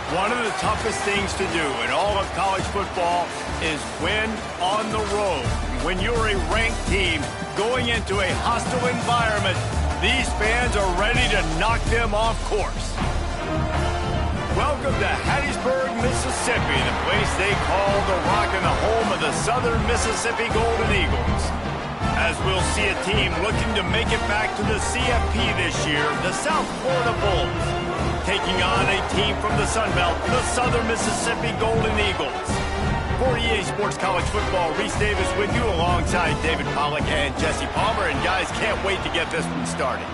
One of the toughest things to do in all of college football is win on the road. When you're a ranked team going into a hostile environment, these fans are ready to knock them off course. Welcome to Hattiesburg, Mississippi, the place they call the Rock and the home of the Southern Mississippi Golden Eagles. As we'll see a team looking to make it back to the CFP this year, the South Florida Bulls, taking on a team from the Sun Belt, the Southern Mississippi Golden Eagles. For EA Sports College Football, Reese Davis with you alongside David Pollack and Jesse Palmer. And guys, can't wait to get this one started.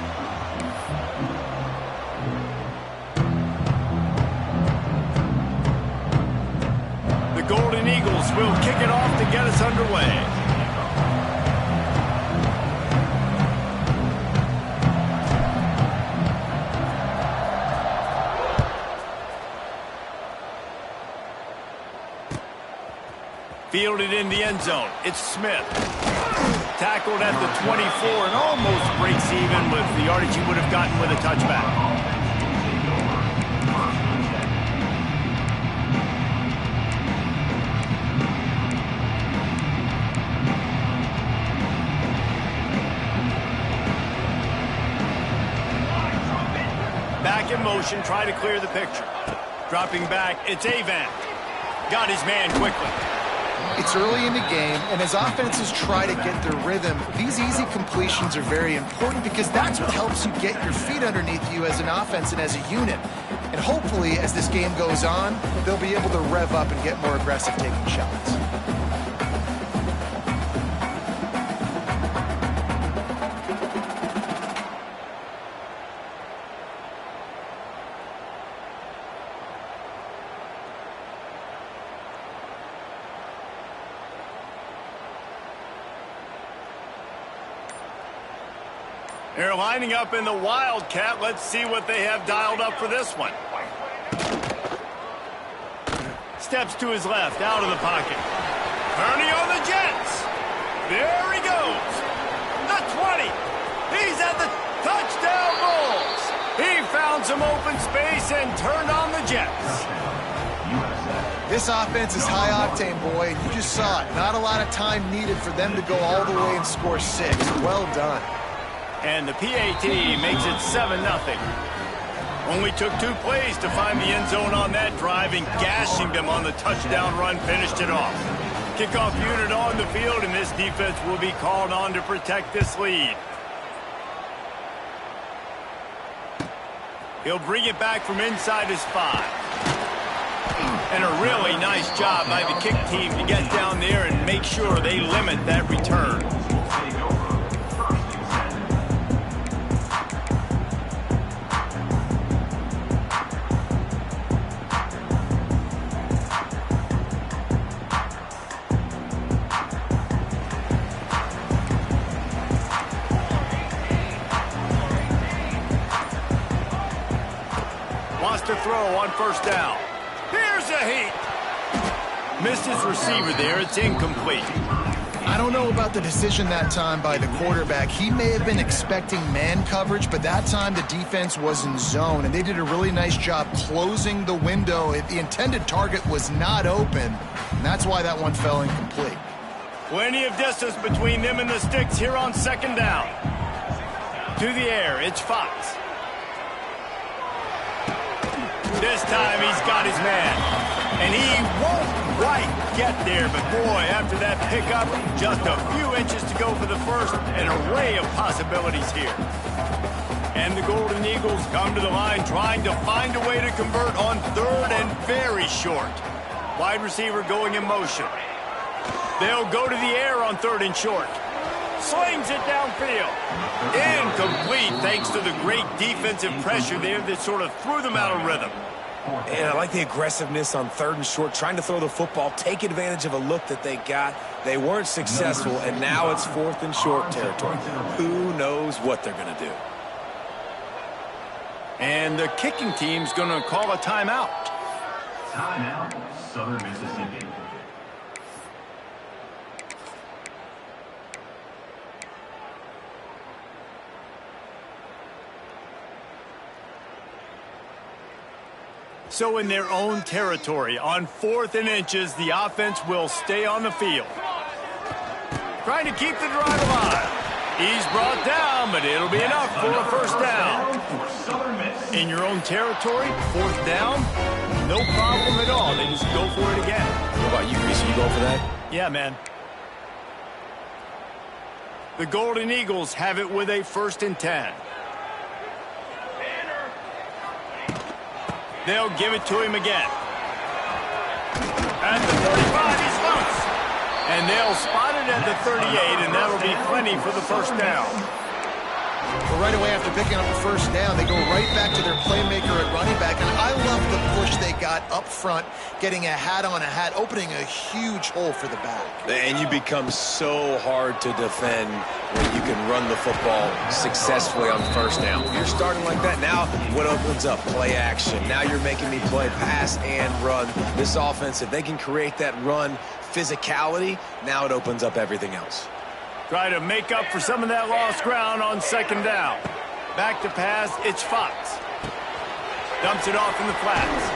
The Golden Eagles will kick it off to get us underway. Fielded in the end zone. It's Smith. Tackled at the 24 and almost breaks even with the yardage he would have gotten with a touchback. Back in motion, try to clear the picture. Dropping back, it's Avant. Got his man quickly. It's early in the game, and as offenses try to get their rhythm, these easy completions are very important because that's what helps you get your feet underneath you as an offense and as a unit. And hopefully, as this game goes on, they'll be able to rev up and get more aggressive taking shots. They're lining up in the Wildcat. Let's see what they have dialed up for this one. Steps to his left, out of the pocket. Kearney on the Jets. There he goes. The 20. He's at the touchdown Bulls. He found some open space and turned on the Jets. This offense is high octane, boy, and you just saw it. Not a lot of time needed for them to go all the way and score 6. Well done. And the PAT makes it 7-0. Only took 2 plays to find the end zone on that drive, and gashing them on the touchdown run finished it off. Kickoff unit on the field, and this defense will be called on to protect this lead. He'll bring it back from inside his 5. And a really nice job by the kick team to get down there and make sure they limit that return. To throw on first down. Here's a heat. Missed his receiver there. It's incomplete. I don't know about the decision that time by the quarterback. He may have been expecting man coverage, but that time the defense was in zone, and they did a really nice job closing the window. The intended target was not open, and that's why that one fell incomplete. Plenty of distance between them and the sticks here on second down. To the air, it's Fox. This time he's got his man. And he won't quite get there, but boy, after that pickup, just a few inches to go for the first. An array of possibilities here. And the Golden Eagles come to the line trying to find a way to convert on third and very short. Wide receiver going in motion. They'll go to the air on third and short. Slings it downfield. Incomplete thanks to the great defensive pressure there that sort of threw them out of rhythm. And I like the aggressiveness on third and short, trying to throw the football, take advantage of a look that they got. They weren't successful, and now it's fourth and short territory. Who knows what they're going to do? And the kicking team's going to call a timeout. Timeout, Southern Mississippi. So in their own territory, on 4th and inches, the offense will stay on the field. Trying to keep the drive alive. He's brought down, but it'll be enough for a first down. In your own territory, 4th down, no problem at all. They just go for it again. What about you, Reese? Are you going for that? Yeah, man. The Golden Eagles have it with a 1st and 10. They'll give it to him again. At the 35, he's loose. And they'll spot it at the 38, and that'll be plenty for the first down. Well, right away after picking up the first down, they go right back to their playmaker at running back. And I love the push they got up front, getting a hat on a hat, opening a huge hole for the back. And you become so hard to defend when you can run the football successfully on first down. When you're starting like that, now what opens up? Play action. Now you're making me play pass and run. This offense, if they can create that run physicality, now it opens up everything else. Try to make up for some of that lost ground on second down. Back to pass, it's Fox. Dumps it off in the flats.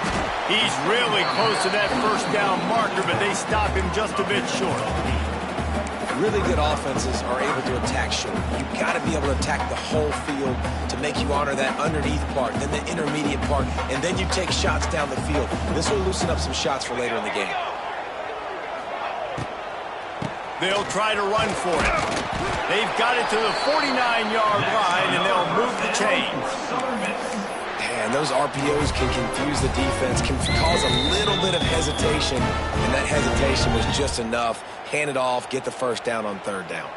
He's really close to that first down marker, but they stop him just a bit short. Really good offenses are able to attack short. You've got to be able to attack the whole field to make you honor that underneath part, then the intermediate part, and then you take shots down the field. This will loosen up some shots for later in the game. They'll try to run for it. They've got it to the 49-yard line, and they'll move the chains. And those RPOs can confuse the defense, can cause a little bit of hesitation, and that hesitation was just enough. Hand it off, get the first down on third down.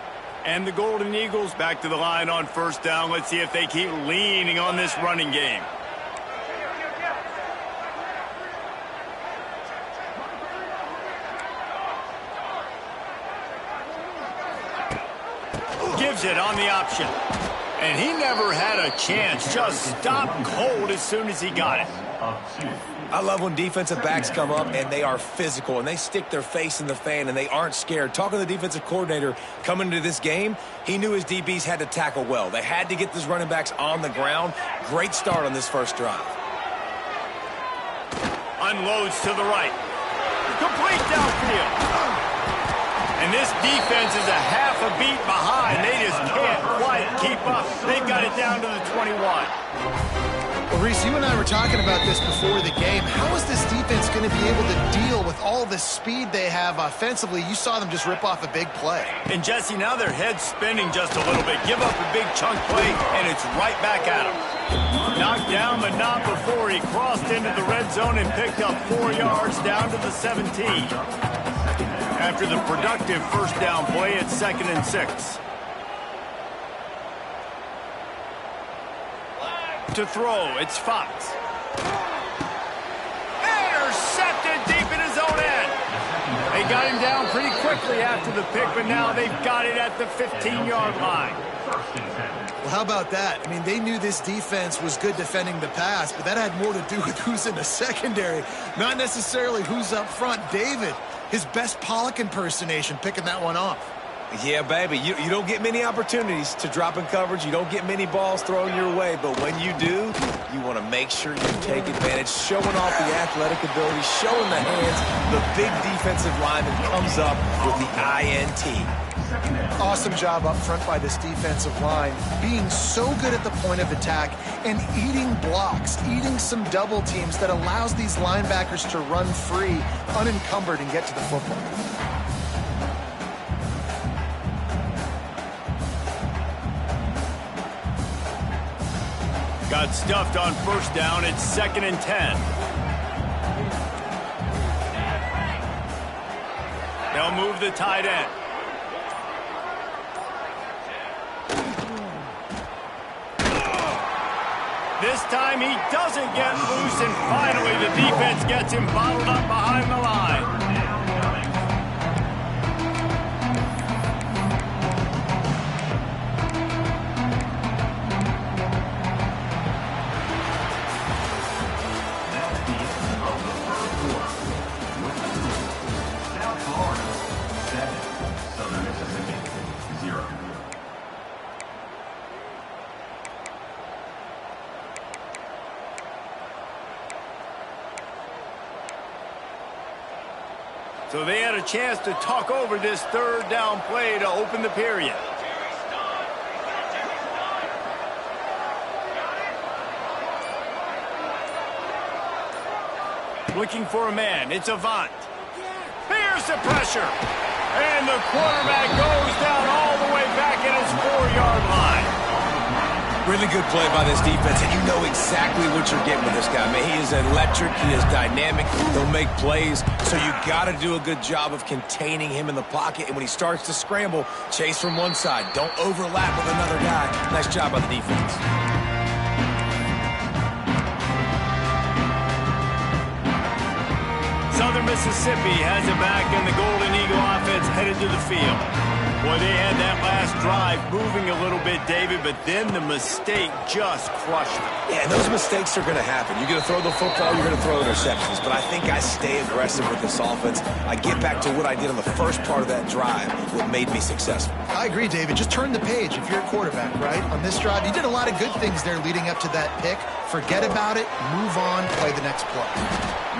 And the Golden Eagles back to the line on first down. Let's see if they keep leaning on this running game. Gives it on the option. And he never had a chance. Just stopped cold as soon as he got it. I love when defensive backs come up and they are physical and they stick their face in the fan and they aren't scared. Talking to the defensive coordinator coming into this game, he knew his DBs had to tackle well. They had to get these running backs on the ground. Great start on this first drive. Unloads to the right. Complete downfield. And this defense is a half a beat behind. They just can't quite keep up. They've got it down to the 21. Well, Reese, you and I were talking about this before the game. How is this defense going to be able to deal with all the speed they have offensively? You saw them just rip off a big play. And, Jesse, now their head's spinning just a little bit. Give up a big chunk play, and it's right back at them. Knocked down, but not before he crossed into the red zone and picked up 4 yards down to the 17. After the productive first down play, it's 2nd and 6. To throw, it's Fox. Intercepted deep in his own end. They got him down pretty quickly after the pick, but now they've got it at the 15-yard line. Well, how about that? I mean, they knew this defense was good defending the pass, but that had more to do with who's in the secondary, not necessarily who's up front. David, his best Pollock impersonation, picking that one off. Yeah, baby, you don't get many opportunities to drop in coverage. You don't get many balls thrown your way, but when you do, you want to make sure you take advantage, showing off the athletic ability, showing the hands. The big defensive lineman comes up with the INT. Awesome job up front by this defensive line, being so good at the point of attack and eating blocks, eating some double teams that allows these linebackers to run free, unencumbered, and get to the football. Got stuffed on first down. It's 2nd and 10. They'll move the tight end. This time he doesn't get loose, and finally the defense gets him bottled up behind the line. So they had a chance to talk over this 3rd down play to open the period. Looking for a man. It's Avant. Here's the pressure. And the quarterback goes down all the way back at his 4-yard line. Really good play by this defense, and you know exactly what you're getting with this guy. Man, he is electric. He is dynamic. He'll make plays, so you got to do a good job of containing him in the pocket. And when he starts to scramble, chase from one side. Don't overlap with another guy. Nice job by the defense. Southern Mississippi has it back, and the Golden Eagle offense headed to the field. Boy, they had that last drive moving a little bit, David, but then the mistake just crushed them. Yeah, and those mistakes are going to happen. You're going to throw the football, you're going to throw interceptions. But I think I stay aggressive with this offense. I get back to what I did on the first part of that drive, what made me successful. I agree, David. Just turn the page if you're a quarterback, right? On this drive, you did a lot of good things there leading up to that pick. Forget about it, move on, play the next play.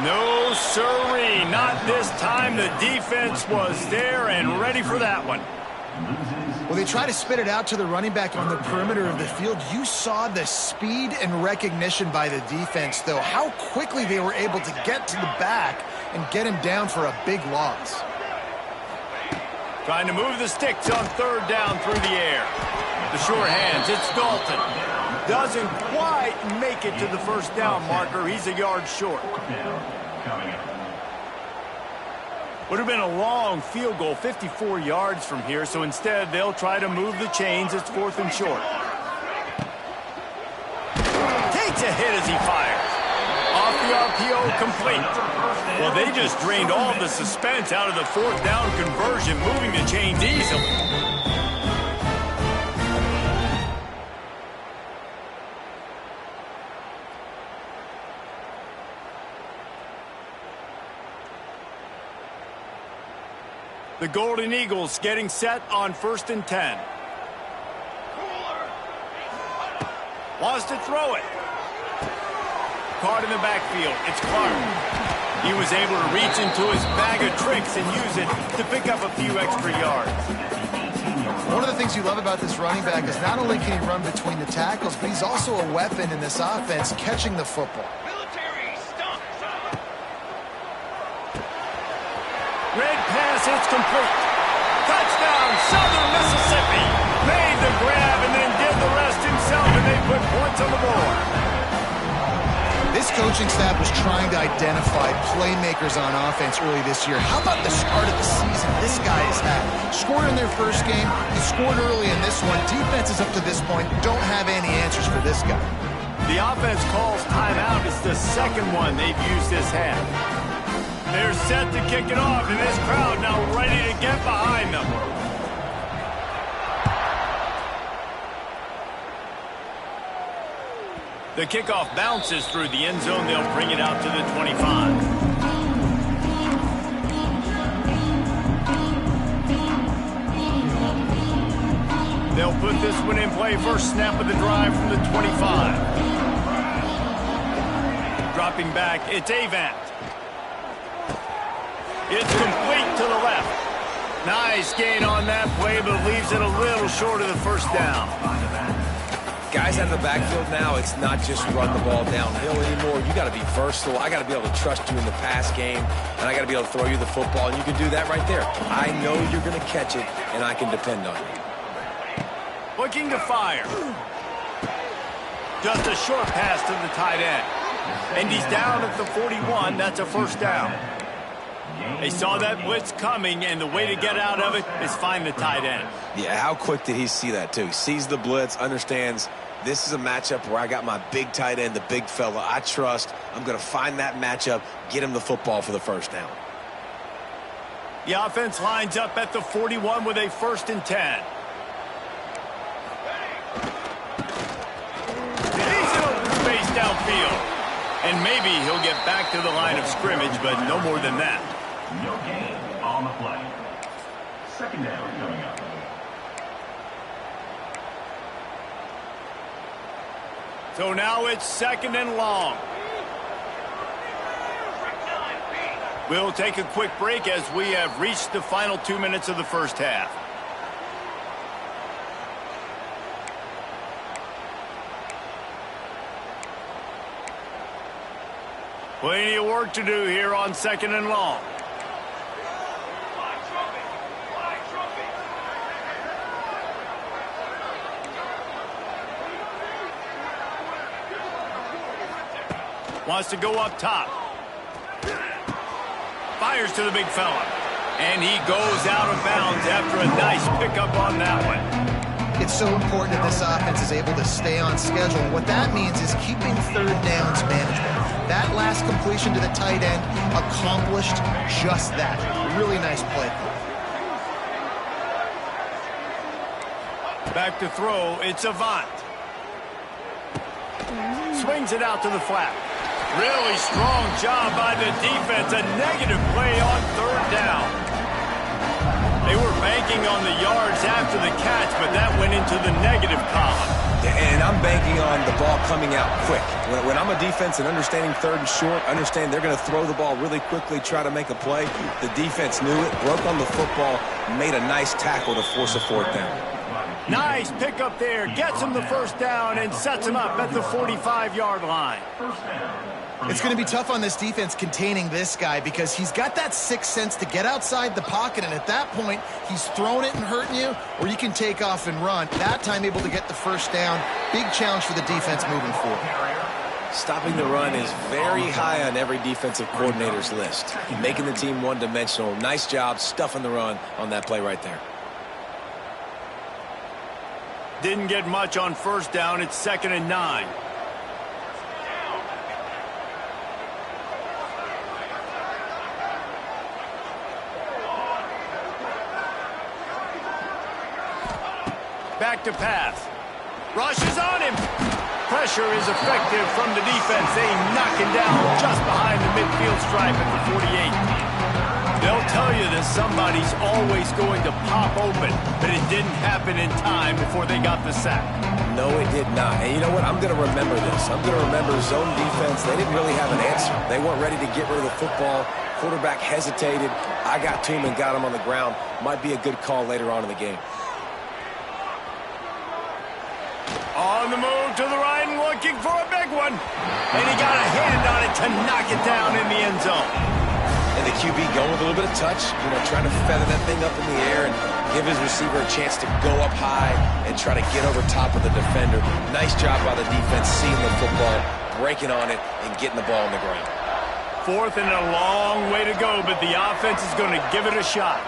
No, sirree, not this time. The defense was there and ready for that one. Well, they try to spit it out to the running back on the perimeter of the field. You saw the speed and recognition by the defense, though. How quickly they were able to get to the back and get him down for a big loss. Trying to move the sticks on 3rd down through the air. The sure hands, it's Dalton. Doesn't quite make it to the 1st down marker. He's a yard short. Would have been a long field goal, 54 yards from here, so instead they'll try to move the chains. It's 4th and short. Takes a hit as he fires. Off the RPO, complete. Well, they just drained all the suspense out of the 4th down conversion, moving the chains easily. The Golden Eagles getting set on 1st and 10. Wants to throw it. Caught in the backfield. It's Clark. He was able to reach into his bag of tricks and use it to pick up a few extra yards. One of the things you love about this running back is not only can he run between the tackles, but he's also a weapon in this offense catching the football. Red pass, it's complete. Touchdown, Southern Mississippi. Made the grab and then did the rest himself, and they put points on the board. This coaching staff was trying to identify playmakers on offense early this year. How about the start of the season this guy has had? Scored in their first game. He scored early in this one. Defenses up to this point don't have any answers for this guy. The offense calls timeout. It's the 2nd one they've used this half. They're set to kick it off, and this crowd now ready to get behind them. The kickoff bounces through the end zone. They'll bring it out to the 25. They'll put this one in play. First snap of the drive from the 25. Dropping back, it's Avant. It's complete to the left. Nice gain on that play, but leaves it a little short of the first down. Guys out of the backfield now, it's not just run the ball downhill anymore. You got to be versatile. I got to be able to trust you in the pass game, and I got to be able to throw you the football, and you can do that right there. I know you're going to catch it, and I can depend on you. Looking to fire. Just a short pass to the tight end. And he's down at the 41. That's a first down. They saw that blitz coming, and the way to get out of it is find the tight end. Yeah, how quick did he see that, too? He sees the blitz, understands this is a matchup where I got my big tight end, the big fella I trust. I'm going to find that matchup, get him the football for the first down. The offense lines up at the 41 with a 1st and 10. He's in open space downfield. And maybe he'll get back to the line of scrimmage, but no more than that. No gain on the play. Second down coming up. So now it's 2nd and long. We'll take a quick break as we have reached the final 2 minutes of the first half. Plenty of work to do here on 2nd and long. Wants to go up top. Fires to the big fella. And he goes out of bounds after a nice pickup on that one. It's so important that this offense is able to stay on schedule. And what that means is keeping 3rd downs manageable. That last completion to the tight end accomplished just that. Really nice play. Back to throw, it's Avant. Swings it out to the flat. Really strong job by the defense. A negative play on 3rd down. They were banking on the yards after the catch, but that went into the negative column. And I'm banking on the ball coming out quick. When I'm a defense and understanding 3rd and short, understand they're going to throw the ball really quickly, try to make a play. The defense knew it, broke on the football, made a nice tackle to force a 4th down. Nice pickup there. Gets him the 1st down and sets him up at the 45-yard line. It's going to be tough on this defense containing this guy because he's got that 6th sense to get outside the pocket, and at that point, he's throwing it and hurting you, or you can take off and run. That time able to get the 1st down. Big challenge for the defense moving forward. Stopping the run is very high on every defensive coordinator's list. Making the team one-dimensional. Nice job stuffing the run on that play right there. Didn't get much on 1st down. It's 2nd and 9. Back to pass. Rushes on him. Pressure is effective from the defense. They knock him down just behind the midfield stripe at the 48. They'll tell you that somebody's always going to pop open, but it didn't happen in time before they got the sack. No, it did not. And you know what? I'm going to remember this. I'm going to remember zone defense. They didn't really have an answer. They weren't ready to get rid of the football. Quarterback hesitated. I got to him and got him on the ground. Might be a good call later on in the game. On the move to the right and looking for a big one. And he got a hand on it to knock it down in the end zone. And the QB going with a little bit of touch, trying to feather that thing up in the air and give his receiver a chance to go up high and try to get over top of the defender. Nice job by the defense, seeing the football, breaking on it, and getting the ball on the ground. 4th and a long way to go, but the offense is going to give it a shot.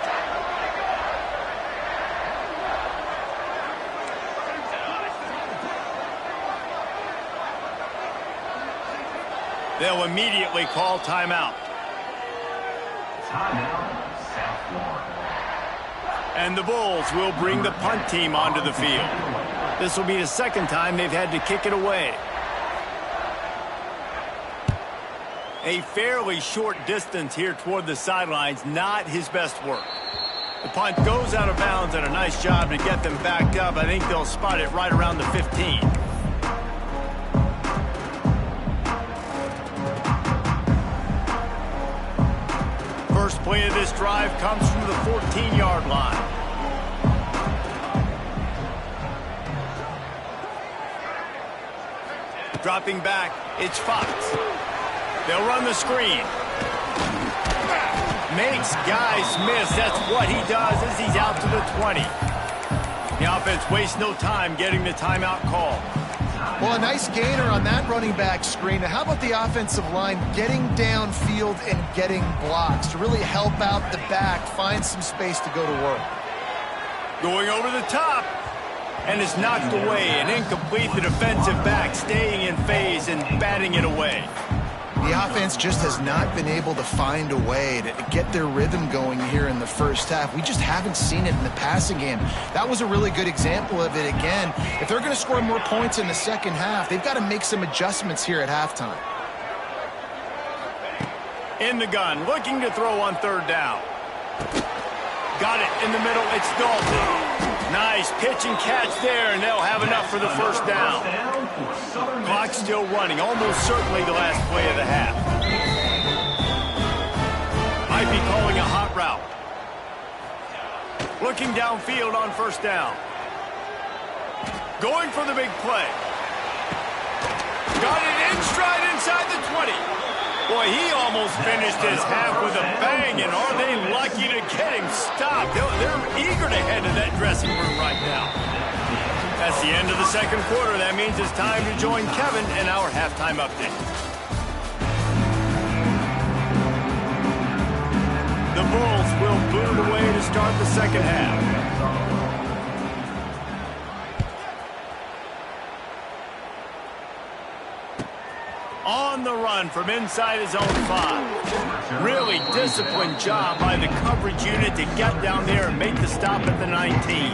They'll immediately call timeout. Timeout, South Florida. And the Bulls will bring the punt team onto the field. This will be the 2nd time they've had to kick it away. A fairly short distance here toward the sidelines, not his best work. The punt goes out of bounds, and a nice job to get them backed up. I think they'll spot it right around the 15. First play of this drive comes from the 14-yard line. Dropping back, it's Fox. They'll run the screen. Makes guys miss. That's what he does as he's out to the 20. The offense wastes no time getting the timeout call. Well, a nice gainer on that running back screen. Now, how about the offensive line getting downfield and getting blocks to really help out the back, find some space to go to work? Going over the top, and it's knocked away. An incomplete. The defensive back staying in phase and batting it away. The offense just has not been able to find a way to get their rhythm going here in the first half. We just haven't seen it in the passing game. That was a really good example of it again. If they're going to score more points in the second half, they've got to make some adjustments here at halftime. In the gun, looking to throw on third down. Got it in the middle. It's Dalton. Nice pitch and catch there, and they'll have enough for the first down. Clock still running, almost certainly the last play of the half. Might be calling a hot route. Looking downfield on first down. Going for the big play. Got it in stride inside the 20. Boy, he almost finished his half with a bang, and are they lucky to get him stopped? They're eager to head to that dressing room right now. That's the end of the second quarter. That means it's time to join Kevin in our halftime update. The Bulls will boot it away to start the second half. On the run from inside his own 5. Really disciplined job by the coverage unit to get down there and make the stop at the 19.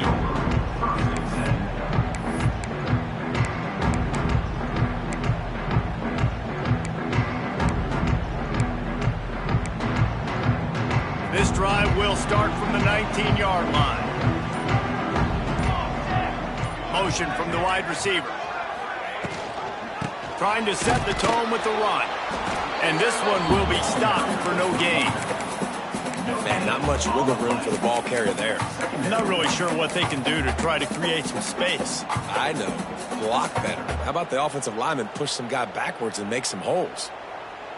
This drive will start from the 19-yard line. Motion from the wide receiver. Trying to set the tone with the run. And this one will be stopped for no gain. Man, not much wiggle room for the ball carrier there. I'm not really sure what they can do to try to create some space. I know. Block better. How about the offensive lineman push some guy backwards and make some holes?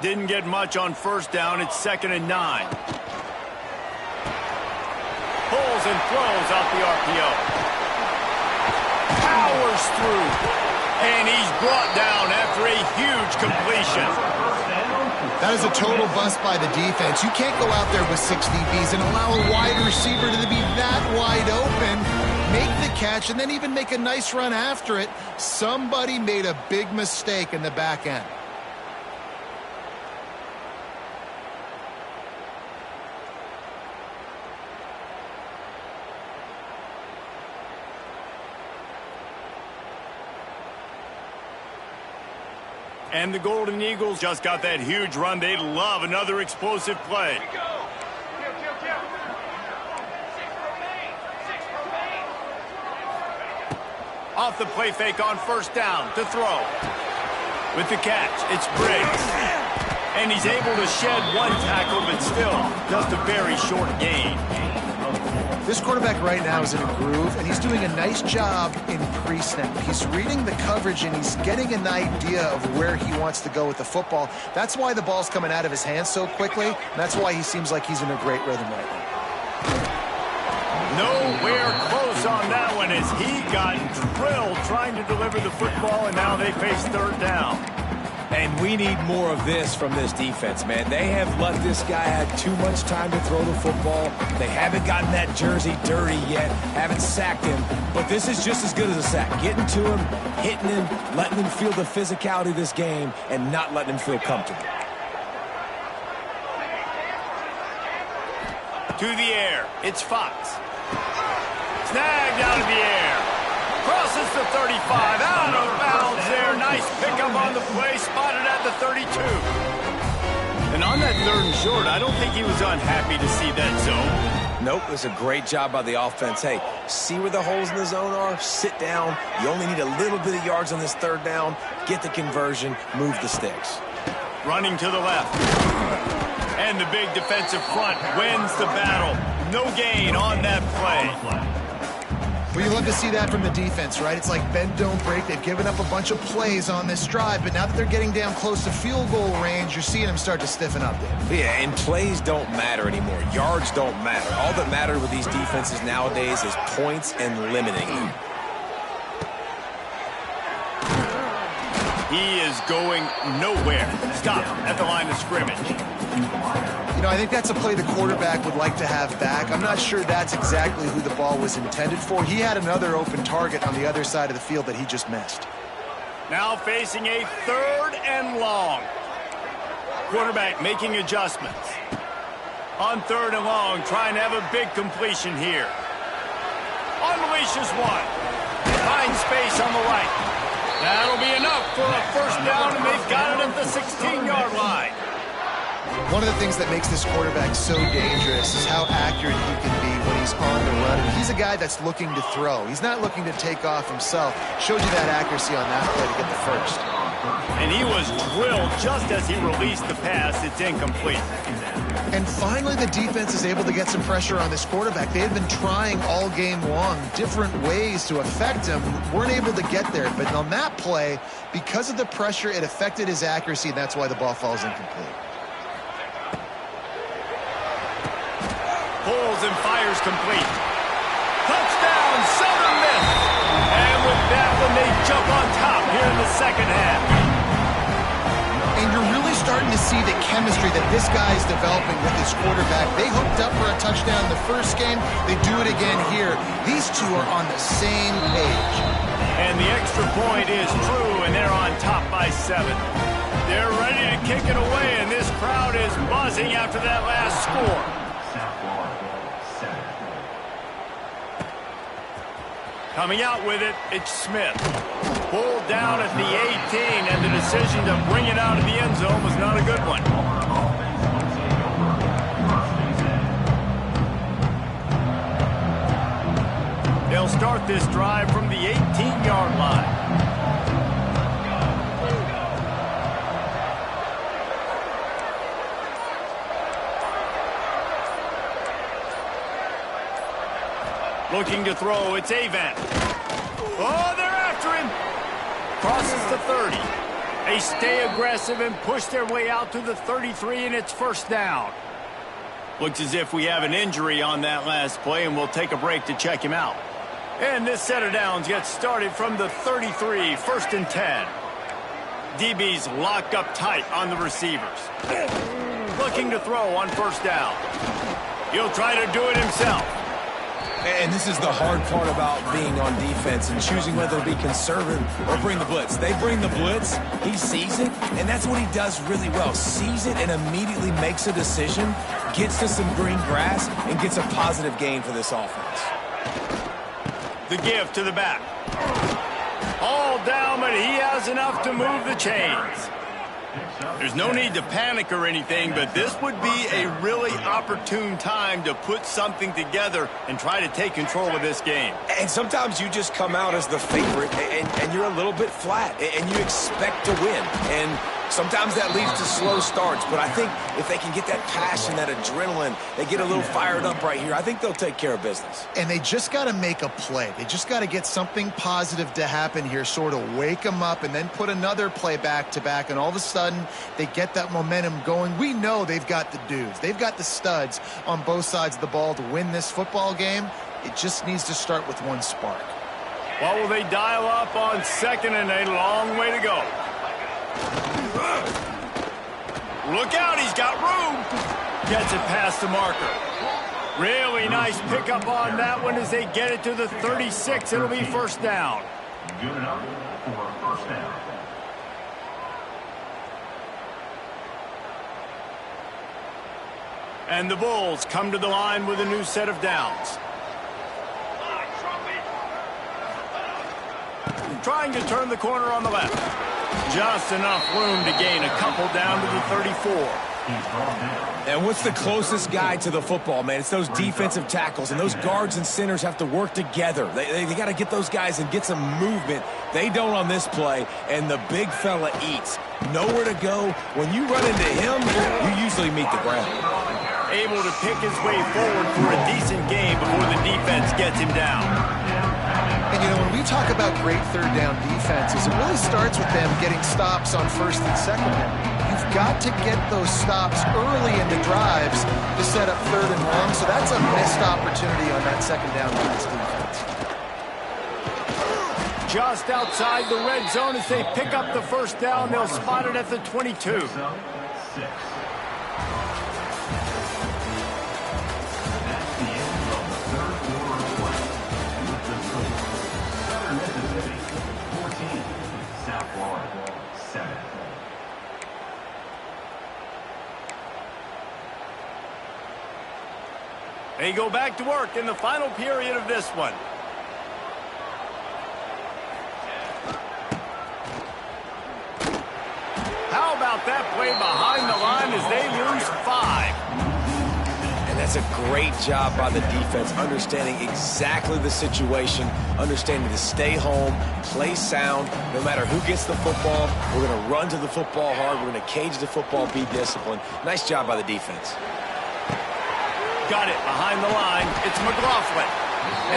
Didn't get much on first down. It's 2nd and 9. Pulls and throws out the RPO. Powers through. And he's brought down after a huge completion. That is a total bust by the defense. You can't go out there with 6 DBs and allow a wide receiver to be that wide open, make the catch, and then even make a nice run after it. Somebody made a big mistake in the back end. And the Golden Eagles just got that huge run. They'd love another explosive play. Off the play fake on first down to throw. With the catch, it's Briggs. And he's able to shed one tackle, but still just a very short gain. This quarterback right now is in a groove, and he's doing a nice job in pre-snap. He's reading the coverage, and he's getting an idea of where he wants to go with the football. That's why the ball's coming out of his hands so quickly, and that's why he seems like he's in a great rhythm right now. Nowhere close on that one as he got drilled trying to deliver the football, and now they face third down. And we need more of this from this defense, man. They have let this guy have too much time to throw the football. They haven't gotten that jersey dirty yet, haven't sacked him. But this is just as good as a sack. Getting to him, hitting him, letting him feel the physicality of this game, and not letting him feel comfortable. To the air, it's Fox. Snagged out of the air. Crosses the 35, out of bounds there. Nice pickup on the play, spotted at the 32. And on that 3rd and short, I don't think he was unhappy to see that zone. Nope, it's a great job by the offense. Hey, see where the holes in the zone are? Sit down. You only need a little bit of yards on this third down. Get the conversion. Move the sticks. Running to the left. And the big defensive front wins the battle. No gain on that play. Well, you love to see that from the defense, right? It's like bend, don't break. They've given up a bunch of plays on this drive, but now that they're getting down close to field goal range, you're seeing them start to stiffen up there. Yeah, and plays don't matter anymore. Yards don't matter. All that matters with these defenses nowadays is points and limiting them. He is going nowhere. Stop at the line of scrimmage. You know, I think that's a play the quarterback would like to have back. I'm not sure that's exactly who the ball was intended for. He had another open target on the other side of the field that he just missed. Now facing a 3rd and long. Quarterback making adjustments. On 3rd and long, trying to have a big completion here. Unleashes one. Finds space on the right. That'll be enough for a first down, and they've got it at the 16-yard line. One of the things that makes this quarterback so dangerous is how accurate he can be when he's on the run. And he's a guy that's looking to throw. He's not looking to take off himself. Showed you that accuracy on that play to get the first. And he was drilled just as he released the pass. It's incomplete. And finally, the defense is able to get some pressure on this quarterback. They had been trying all game long different ways to affect him. Weren't able to get there. But on that play, because of the pressure, it affected his accuracy, and that's why the ball falls incomplete. Pulls and fires complete. Touchdown, Southern Miss. And with that one, they jump on top here in the second half. And you're really starting to see the chemistry that this guy is developing with his quarterback. They hooked up for a touchdown in the first game. They do it again here. These two are on the same page. And the extra point is true, and they're on top by 7. They're ready to kick it away, and this crowd is buzzing after that last score. Coming out with it, it's Smith. Pulled down at the 18, and the decision to bring it out of the end zone was not a good one. They'll start this drive from the 18-yard line. Looking to throw, it's Avant. Oh, they're after him. Crosses the 30. They stay aggressive and push their way out to the 33, and it's first down. Looks as if we have an injury on that last play, and we'll take a break to check him out. And this set of downs gets started from the 33, 1st and 10. DB's locked up tight on the receivers. Looking to throw on first down. He'll try to do it himself. And this is the hard part about being on defense and choosing whether to be conservative or bring the blitz. They bring the blitz, he sees it, and that's what he does really well. Sees it and immediately makes a decision, gets to some green grass, and gets a positive gain for this offense. The give to the back. All down, but he has enough to move the chains. There's no need to panic or anything, but this would be a really opportune time to put something together and try to take control of this game. And sometimes you just come out as the favorite, and you're a little bit flat, and you expect to win. And sometimes that leads to slow starts, but I think if they can get that passion, that adrenaline, they get a little fired up right here, I think they'll take care of business. And they just got to make a play. They just got to get something positive to happen here, sort of wake them up, and then put another play back-to-back, and all of a sudden they get that momentum going. We know they've got the dudes. They've got the studs on both sides of the ball to win this football game. It just needs to start with one spark. What will they dial up on 2nd and a long way to go? Look out, he's got room. Gets it past the marker. Really nice pickup on that one as they get it to the 36. It'll be first down. Good enough for first down. And the Bulls come to the line with a new set of downs. Trying to turn the corner on the left. Just enough room to gain a couple down to the 34. He's brought down. And what's the closest guy to the football, man? It's those defensive tackles, and those guards and centers have to work together. They got to get those guys and get some movement. They don't on this play, and the big fella eats. Nowhere to go. When you run into him, you usually meet the ground. Able to pick his way forward for a decent game before the defense gets him down. And, you know, when we talk about great third down defenses, it really starts with them getting stops on first and second down. You've got to get those stops early in the drives to set up third and long, so that's a missed opportunity on that second down by this defense. Just outside the red zone as they pick up the first down. They'll spot it at the 22. 6. They go back to work in the final period of this one. How about that play behind the line as they lose 5? And that's a great job by the defense, understanding exactly the situation, understanding to stay home, play sound. No matter who gets the football, we're going to run to the football hard. We're going to cage the football, be disciplined. Nice job by the defense. Got it behind the line. It's McLaughlin.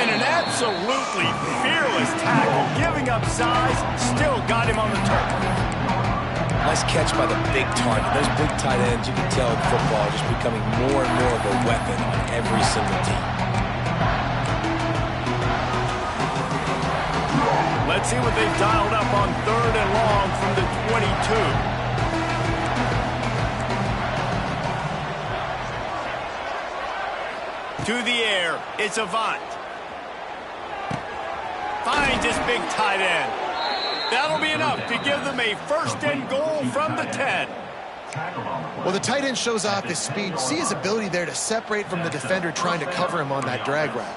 And an absolutely fearless tackle, giving up size, still got him on the turf. Nice catch by the big target. Those big tight ends, you can tell in football, are just becoming more and more of a weapon on every single team. Let's see what they've dialed up on third and long from the 22. To the air, it's Avant. Finds his big tight end. That'll be enough to give them a first and goal from the 10. Well, the tight end shows off his speed. See his ability there to separate from the defender trying to cover him on that drag route.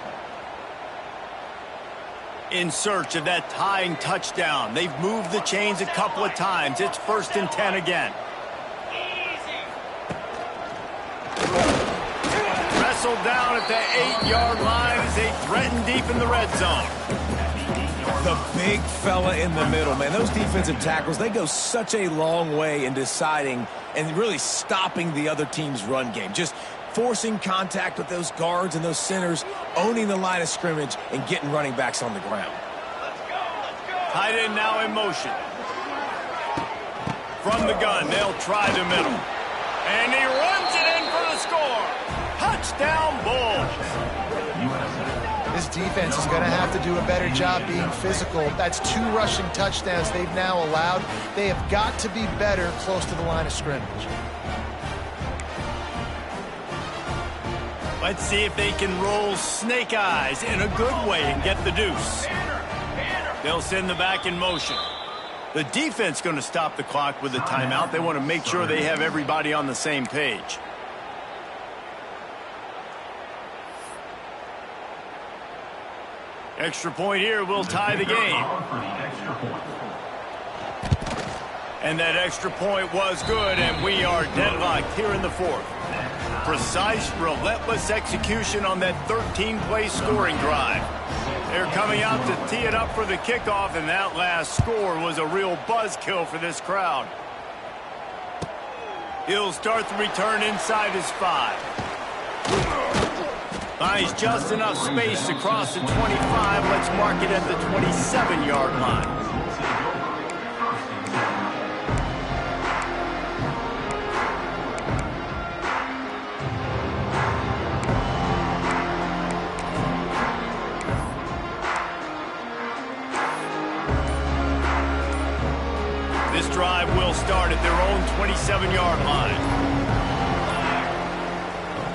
In search of that tying touchdown. They've moved the chains a couple of times. It's first and 10 again. Wrestled down at the 8-yard line as they threaten deep in the red zone. The big fella in the middle, man. Those defensive tackles, they go such a long way in deciding and really stopping the other team's run game. Just forcing contact with those guards and those centers, owning the line of scrimmage, and getting running backs on the ground. Tight end now in motion. From the gun, they'll try the middle. And he runs it in for the score. Touchdown, Bulls. This defense is going to have to do a better job being physical. That's 2 rushing touchdowns they've now allowed. They have got to be better close to the line of scrimmage. Let's see if they can roll snake eyes in a good way and get the deuce. They'll send the back in motion. The defense going to stop the clock with a timeout. They want to make sure they have everybody on the same page. Extra point here will tie the game. And that extra point was good, and we are deadlocked here in the fourth. Precise, relentless execution on that 13-play scoring drive. They're coming out to tee it up for the kickoff, and that last score was a real buzzkill for this crowd. He'll start the return inside his 5. Finds just enough space to cross the 25. Let's mark it at the 27-yard line. This drive will start at their own 27-yard line.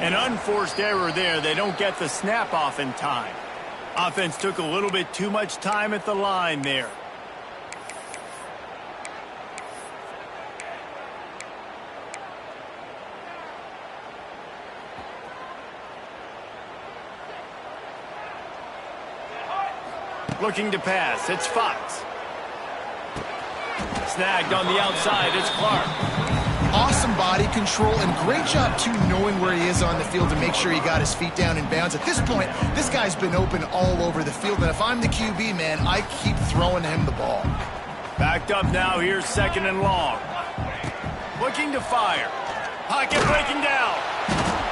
An unforced error there. They don't get the snap off in time. Offense took a little bit too much time at the line there. Looking to pass. It's Fox. Snagged on the outside. It's Clark. Awesome body control and great job, too, knowing where he is on the field to make sure he got his feet down in bounds. At this point, this guy's been open all over the field, and if I'm the QB, man, I keep throwing him the ball. Backed up now, here's 2nd and long. Looking to fire. Pocket breaking down.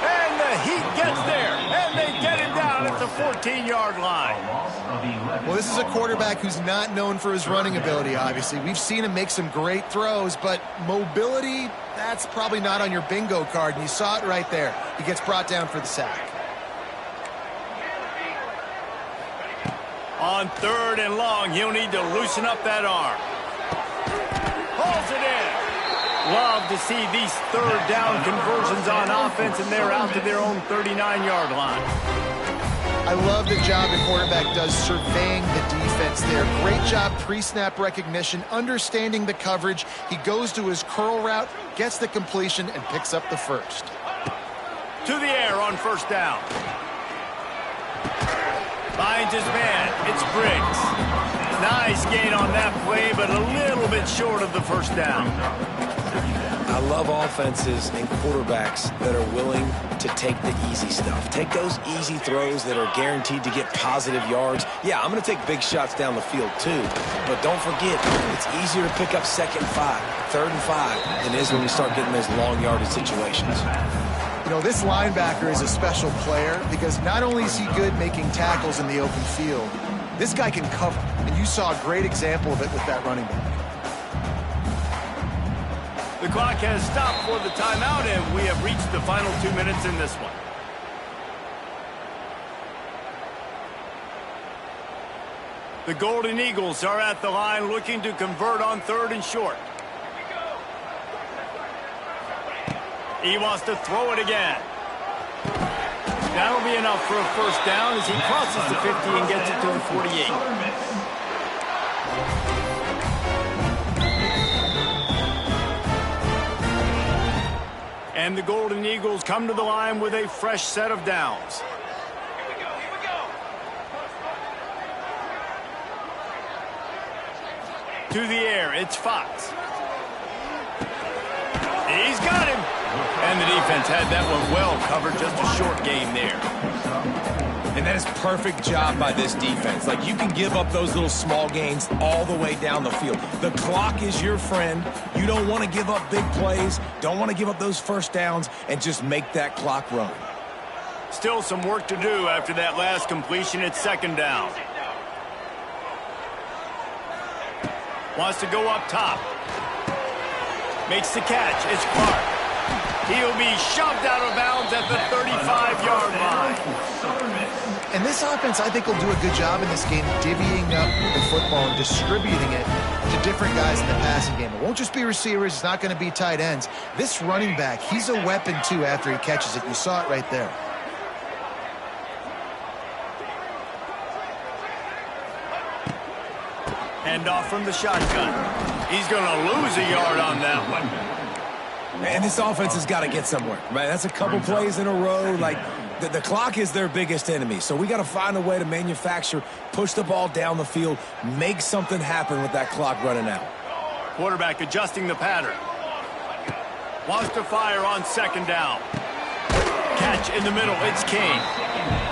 And the heat gets there, and they get him down at the 14-yard line. Well, this is a quarterback who's not known for his running ability, obviously. We've seen him make some great throws, but mobility, that's probably not on your bingo card, and you saw it right there. He gets brought down for the sack. On 3rd and long, he'll need to loosen up that arm. Pulls it in. Love to see these 3rd down conversions on offense, and they're out to their own 39-yard line. I love the job the quarterback does surveying the defense there. Great job pre-snap recognition, understanding the coverage. He goes to his curl route, gets the completion, and picks up the first. To the air on 1st down. Finds his man. It's Briggs. Nice gain on that play, but a little bit short of the 1st down. I love offenses and quarterbacks that are willing to take the easy stuff. Take those easy throws that are guaranteed to get positive yards. Yeah, I'm going to take big shots down the field too. But don't forget, it's easier to pick up 2nd and 5, 3rd and 5 than it is when you start getting those long yardage situations. You know, this linebacker is a special player because not only is he good making tackles in the open field, this guy can cover. And you saw a great example of it with that running back. The clock has stopped for the timeout, and we have reached the final 2 minutes in this one. The Golden Eagles are at the line looking to convert on 3rd and short. He wants to throw it again. That'll be enough for a 1st down as he crosses the 50 and gets it to the 48. And the Golden Eagles come to the line with a fresh set of downs. Here we go. To the air, it's Fox. He's got him. And the defense had that one well covered, just a short gain there. And that is perfect job by this defense. Like, you can give up those little small gains all the way down the field. The clock is your friend. You don't want to give up big plays, don't want to give up those 1st downs, and just make that clock run. Still some work to do after that last completion. It's 2nd down. Wants to go up top. Makes the catch. It's Clark. He'll be shoved out of bounds at the 35-yard line. And this offense, I think, will do a good job in this game divvying up the football and distributing it to different guys in the passing game. It won't just be receivers. It's not going to be tight ends. This running back, he's a weapon, too, after he catches it. You saw it right there. Hand off from the shotgun. He's going to lose a yard on that one. And this offense has got to get somewhere, right? That's a couple plays in a row. Like, the clock is their biggest enemy. So we got to find a way to manufacture, push the ball down the field, make something happen with that clock running out. Quarterback adjusting the pattern. Wants to fire on 2nd down. Catch in the middle. It's King.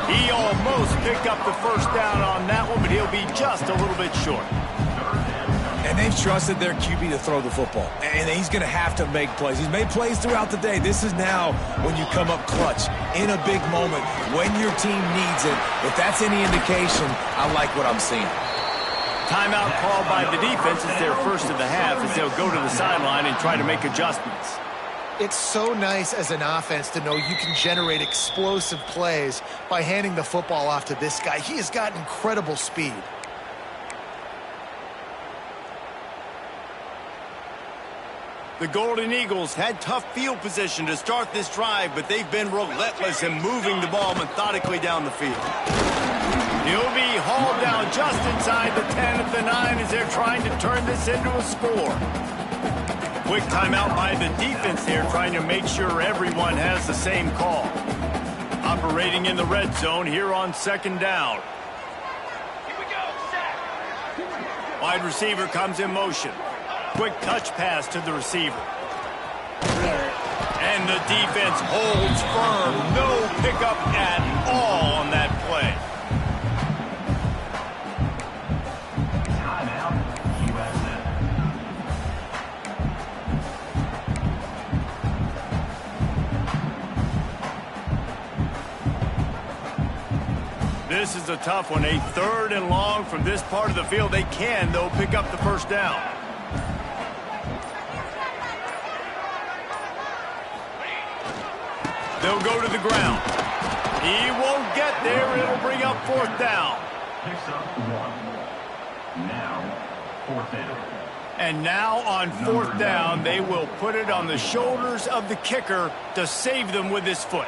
He almost picked up the 1st down on that one, but he'll be just a little bit short. And they've trusted their QB to throw the football. And he's going to have to make plays. He's made plays throughout the day. This is now when you come up clutch in a big moment when your team needs it. If that's any indication, I like what I'm seeing. Timeout called by the defense is their first of the half as they'll go to the sideline and try to make adjustments. It's so nice as an offense to know you can generate explosive plays by handing the football off to this guy. He has got incredible speed. The Golden Eagles had tough field position to start this drive, but they've been relentless in moving the ball methodically down the field. He'll be hauled down just inside the 10 at the 9 as they're trying to turn this into a score. Quick timeout by the defense here, trying to make sure everyone has the same call. Operating in the red zone here on 2nd down. Here we go, sack. Wide receiver comes in motion. Quick touch pass to the receiver. And the defense holds firm. No pickup at all on that play. Timeout, USA. This is a tough one. A 3rd and long from this part of the field. They can, though, pick up the first down. They'll go to the ground. He won't get there. It'll bring up 4th down. Picks up 1. Now, 4th down. And now on 4th down, they will put it on the shoulders of the kicker to save them with his foot.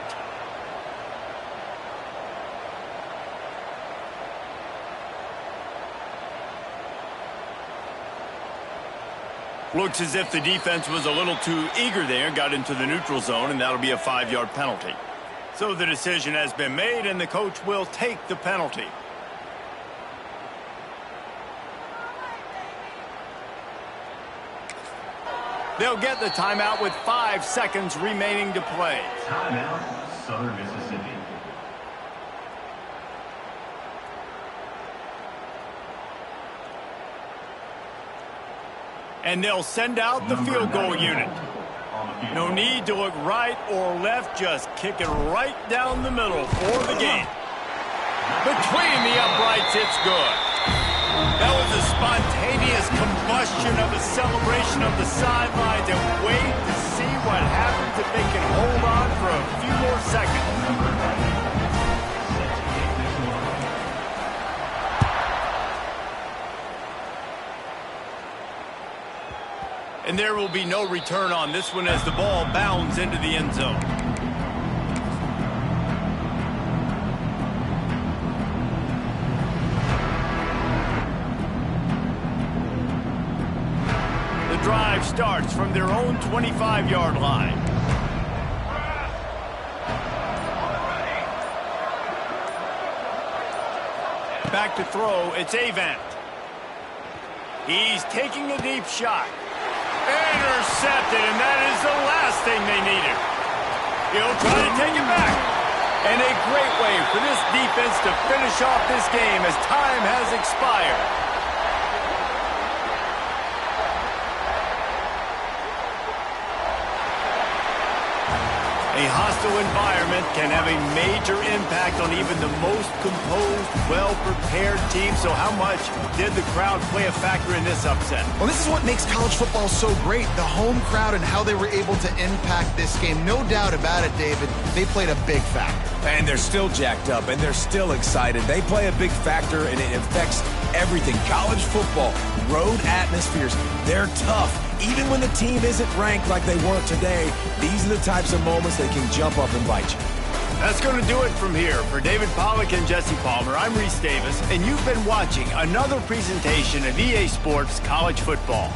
Looks as if the defense was a little too eager there, got into the neutral zone, and that'll be a 5-yard penalty. So the decision has been made, and the coach will take the penalty. They'll get the timeout with 5 seconds remaining to play. Timeout, Southern Mississippi. And they'll send out the field goal unit. No need to look right or left, just kick it right down the middle for the game. Between the uprights, it's good. That was a spontaneous combustion of a celebration of the sidelines, and wait to see what happens if they can hold on for a few more seconds. And there will be no return on this one as the ball bounds into the end zone. The drive starts from their own 25-yard line. Back to throw, it's Avant. He's taking a deep shot. Intercepted, and that is the last thing they needed. He'll try to take it back. And a great way for this defense to finish off this game as time has expired. A hostile environment can have a major impact on even the most composed, well-prepared team. So how much did the crowd play a factor in this upset? Well, this is what makes college football so great, the home crowd and how they were able to impact this game. No doubt about it, David. They played a big factor. And they're still jacked up, and they're still excited. They play a big factor, and it affects everything. College football, road atmospheres, they're tough. Even when the team isn't ranked like they weren't today, these are the types of moments that can jump up and bite you. That's going to do it from here. For David Pollack and Jesse Palmer, I'm Reese Davis, and you've been watching another presentation of EA Sports College Football.